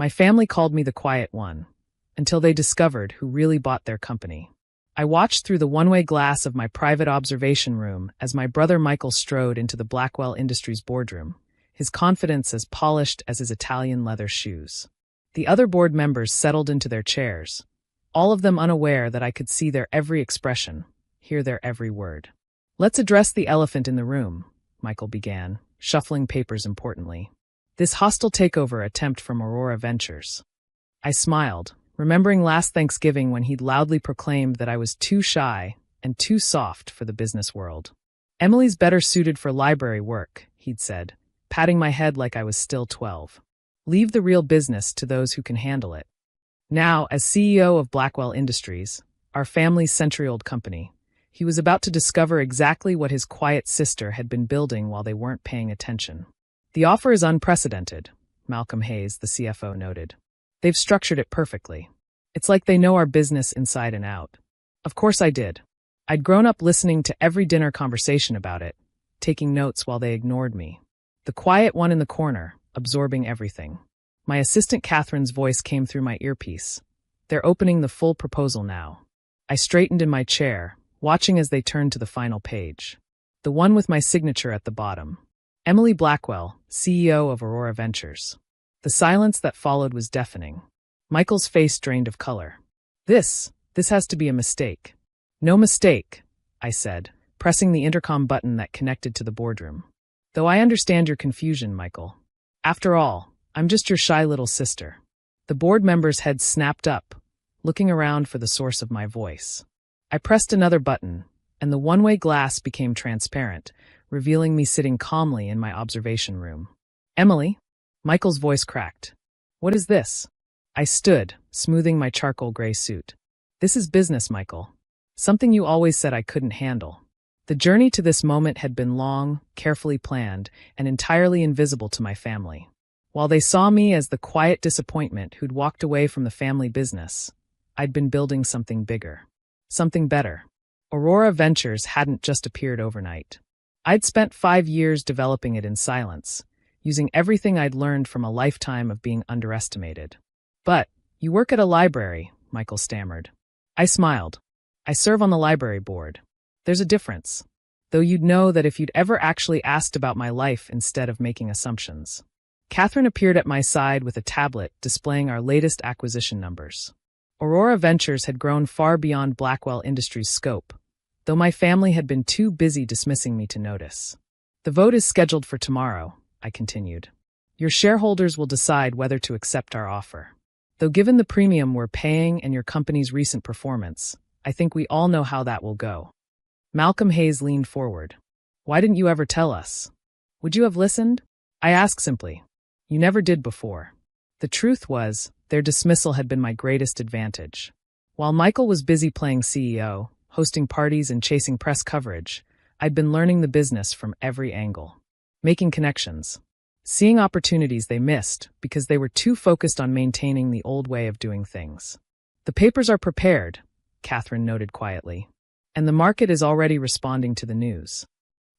My family called me the quiet one, until they discovered who really bought their company. I watched through the one-way glass of my private observation room as my brother Michael strode into the Blackwell Industries boardroom, his confidence as polished as his Italian leather shoes. The other board members settled into their chairs, all of them unaware that I could see their every expression, hear their every word. "Let's address the elephant in the room," Michael began, shuffling papers importantly. "This hostile takeover attempt from Aurora Ventures." I smiled, remembering last Thanksgiving when he'd loudly proclaimed that I was too shy and too soft for the business world. "Emily's better suited for library work," he'd said, patting my head like I was still 12. "Leave the real business to those who can handle it." Now, as CEO of Blackwell Industries, our family's century-old company, he was about to discover exactly what his quiet sister had been building while they weren't paying attention. "The offer is unprecedented," Malcolm Hayes, the CFO, noted. "They've structured it perfectly. It's like they know our business inside and out." Of course I did. I'd grown up listening to every dinner conversation about it, taking notes while they ignored me. The quiet one in the corner, absorbing everything. My assistant Catherine's voice came through my earpiece. "They're opening the full proposal now." I straightened in my chair, watching as they turned to the final page. The one with my signature at the bottom. Emily Blackwell, CEO of Aurora Ventures. The silence that followed was deafening. Michael's face drained of color. This has to be a mistake." "No mistake," I said, pressing the intercom button that connected to the boardroom. "Though I understand your confusion, Michael. After all, I'm just your shy little sister." The board members' heads snapped up, looking around for the source of my voice. I pressed another button, and the one-way glass became transparent, revealing me sitting calmly in my observation room. "Emily?" Michael's voice cracked. "What is this?" I stood, smoothing my charcoal gray suit. "This is business, Michael. Something you always said I couldn't handle." The journey to this moment had been long, carefully planned, and entirely invisible to my family. While they saw me as the quiet disappointment who'd walked away from the family business, I'd been building something bigger. Something better. Aurora Ventures hadn't just appeared overnight. I'd spent 5 years developing it in silence, using everything I'd learned from a lifetime of being underestimated. "But, you work at a library," Michael stammered. I smiled. "I serve on the library board. There's a difference. Though you'd know that if you'd ever actually asked about my life instead of making assumptions." Catherine appeared at my side with a tablet displaying our latest acquisition numbers. Aurora Ventures had grown far beyond Blackwell Industries' scope, though my family had been too busy dismissing me to notice. "The vote is scheduled for tomorrow," I continued. "Your shareholders will decide whether to accept our offer. Though given the premium we're paying and your company's recent performance, I think we all know how that will go." Malcolm Hayes leaned forward. "Why didn't you ever tell us? Would you have listened?" I asked simply. "You never did before." The truth was, their dismissal had been my greatest advantage. While Michael was busy playing CEO, hosting parties and chasing press coverage, I'd been learning the business from every angle. Making connections. Seeing opportunities they missed because they were too focused on maintaining the old way of doing things. "The papers are prepared," Catherine noted quietly, "and the market is already responding to the news."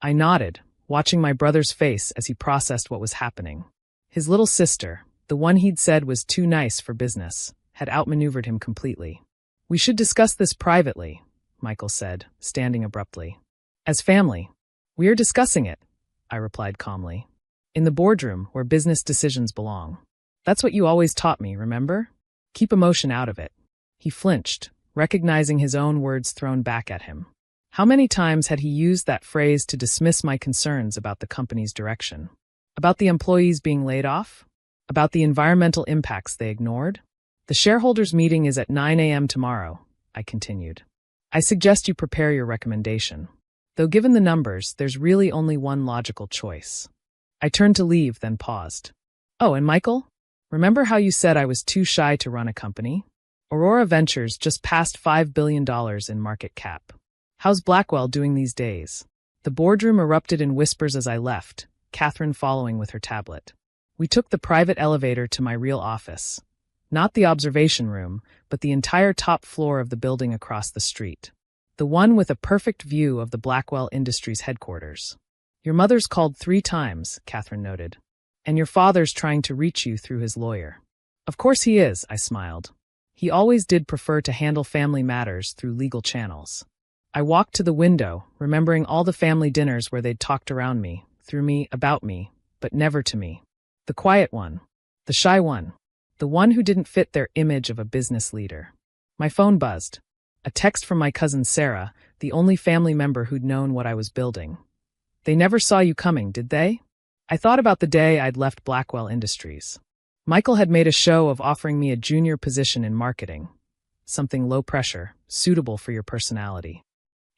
I nodded, watching my brother's face as he processed what was happening. His little sister, the one he'd said was too nice for business, had outmaneuvered him completely. "We should discuss this privately," Michael said, standing abruptly. "As family." "We are discussing it," I replied calmly. "In the boardroom, where business decisions belong. That's what you always taught me, remember? Keep emotion out of it." He flinched, recognizing his own words thrown back at him. How many times had he used that phrase to dismiss my concerns about the company's direction? About the employees being laid off? About the environmental impacts they ignored? "The shareholders' meeting is at 9 a.m. tomorrow," I continued. "I suggest you prepare your recommendation. Though given the numbers, there's really only one logical choice." I turned to leave, then paused. "Oh, and Michael? Remember how you said I was too shy to run a company? Aurora Ventures just passed $5 billion in market cap. How's Blackwell doing these days?" The boardroom erupted in whispers as I left, Catherine following with her tablet. We took the private elevator to my real office. Not the observation room, but the entire top floor of the building across the street. The one with a perfect view of the Blackwell Industries headquarters. "Your mother's called 3 times, Catherine noted. "And your father's trying to reach you through his lawyer." Of course he is, I smiled. He always did prefer to handle family matters through legal channels. I walked to the window, remembering all the family dinners where they'd talked around me, through me, about me, but never to me. The quiet one. The shy one. The one who didn't fit their image of a business leader. My phone buzzed. A text from my cousin Sarah, the only family member who'd known what I was building. They never saw you coming, did they? I thought about the day I'd left Blackwell Industries. Michael had made a show of offering me a junior position in marketing. Something low pressure, suitable for your personality.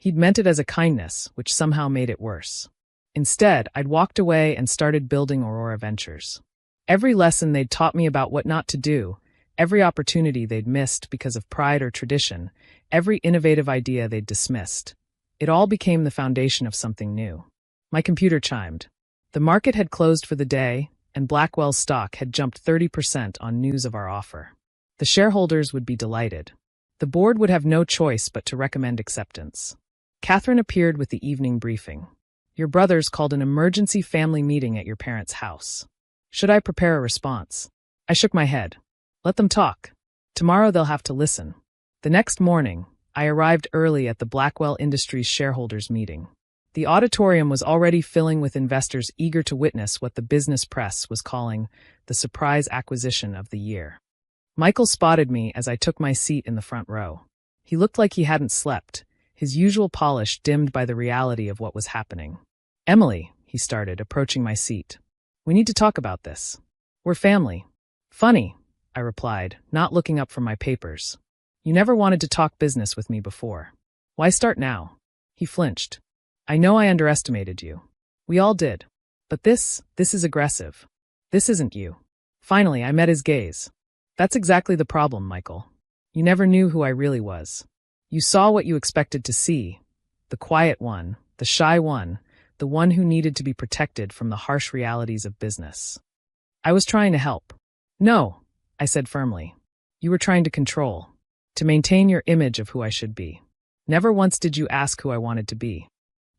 He'd meant it as a kindness, which somehow made it worse. Instead, I'd walked away and started building Aurora Ventures. Every lesson they'd taught me about what not to do, every opportunity they'd missed because of pride or tradition, every innovative idea they'd dismissed. It all became the foundation of something new. My computer chimed. The market had closed for the day, and Blackwell's stock had jumped 30% on news of our offer. The shareholders would be delighted. The board would have no choice but to recommend acceptance. Catherine appeared with the evening briefing. Your brothers called an emergency family meeting at your parents' house. Should I prepare a response? I shook my head. Let them talk. Tomorrow they'll have to listen. The next morning, I arrived early at the Blackwell Industries shareholders meeting. The auditorium was already filling with investors eager to witness what the business press was calling the surprise acquisition of the year. Michael spotted me as I took my seat in the front row. He looked like he hadn't slept, his usual polish dimmed by the reality of what was happening. Emily, he started, approaching my seat. We need to talk about this. We're family. Funny, I replied, not looking up from my papers. You never wanted to talk business with me before. Why start now? He flinched. I know I underestimated you. We all did. But this is aggressive. This isn't you. Finally, I met his gaze. That's exactly the problem, Michael. You never knew who I really was. You saw what you expected to see. The quiet one, the shy one, the one who needed to be protected from the harsh realities of business. I was trying to help. No, I said firmly. You were trying to control, to maintain your image of who I should be. Never once did you ask who I wanted to be.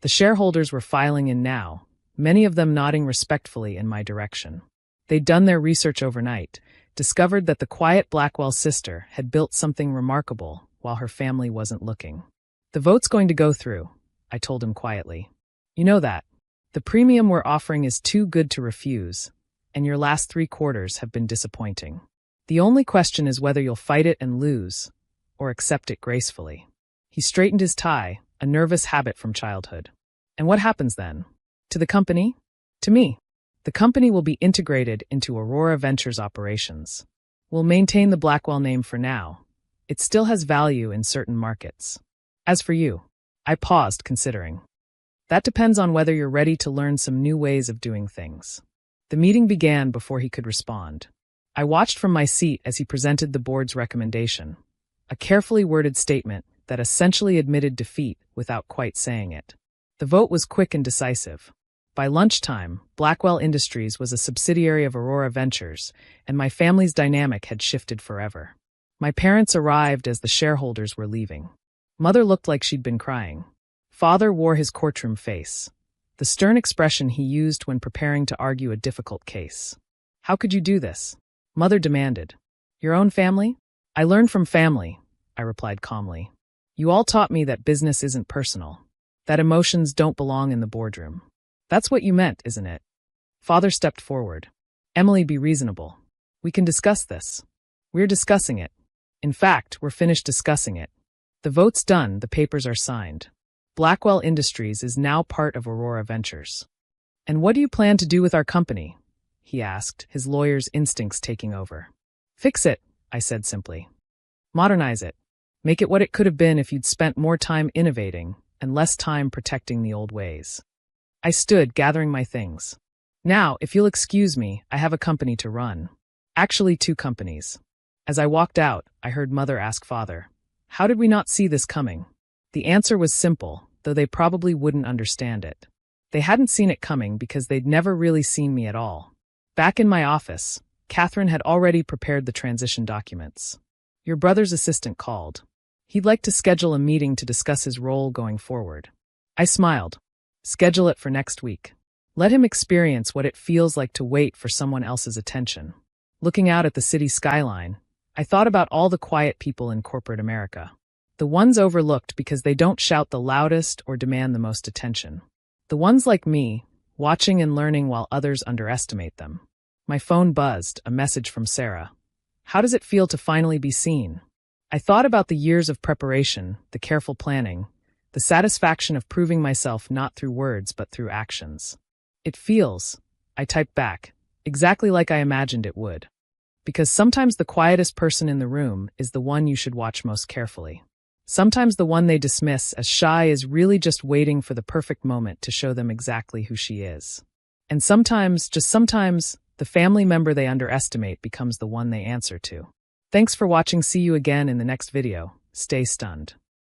The shareholders were filing in now, many of them nodding respectfully in my direction. They'd done their research overnight, discovered that the quiet Blackwell sister had built something remarkable while her family wasn't looking. The vote's going to go through, I told him quietly. You know that. The premium we're offering is too good to refuse, and your last 3 quarters have been disappointing. The only question is whether you'll fight it and lose, or accept it gracefully. He straightened his tie, a nervous habit from childhood. And what happens then? To the company? To me. The company will be integrated into Aurora Ventures operations. We'll maintain the Blackwell name for now. It still has value in certain markets. As for you, I paused, considering. That depends on whether you're ready to learn some new ways of doing things. The meeting began before he could respond. I watched from my seat as he presented the board's recommendation, a carefully worded statement that essentially admitted defeat without quite saying it. The vote was quick and decisive. By lunchtime, Blackwell Industries was a subsidiary of Aurora Ventures, and my family's dynamic had shifted forever. My parents arrived as the shareholders were leaving. Mother looked like she'd been crying. Father wore his courtroom face, the stern expression he used when preparing to argue a difficult case. How could you do this? Mother demanded. Your own family? I learned from family, I replied calmly. You all taught me that business isn't personal, that emotions don't belong in the boardroom. That's what you meant, isn't it? Father stepped forward. Emily, be reasonable. We can discuss this. We're discussing it. In fact, we're finished discussing it. The vote's done, the papers are signed. Blackwell Industries is now part of Aurora Ventures. And what do you plan to do with our company? He asked, his lawyer's instincts taking over. Fix it, I said simply. Modernize it. Make it what it could have been if you'd spent more time innovating and less time protecting the old ways. I stood, gathering my things. Now, if you'll excuse me, I have a company to run. Actually, 2 companies. As I walked out, I heard Mother ask Father, how did we not see this coming? The answer was simple, though they probably wouldn't understand it. They hadn't seen it coming because they'd never really seen me at all. Back in my office, Catherine had already prepared the transition documents. Your brother's assistant called. He'd like to schedule a meeting to discuss his role going forward. I smiled. Schedule it for next week. Let him experience what it feels like to wait for someone else's attention. Looking out at the city skyline, I thought about all the quiet people in corporate America. The ones overlooked because they don't shout the loudest or demand the most attention. The ones like me, watching and learning while others underestimate them. My phone buzzed, a message from Sarah. How does it feel to finally be seen? I thought about the years of preparation, the careful planning, the satisfaction of proving myself not through words but through actions. It feels, I typed back, exactly like I imagined it would. Because sometimes the quietest person in the room is the one you should watch most carefully. Sometimes the one they dismiss as shy is really just waiting for the perfect moment to show them exactly who she is. And sometimes, just sometimes, the family member they underestimate becomes the one they answer to. Thanks for watching. See you again in the next video. Stay stunned.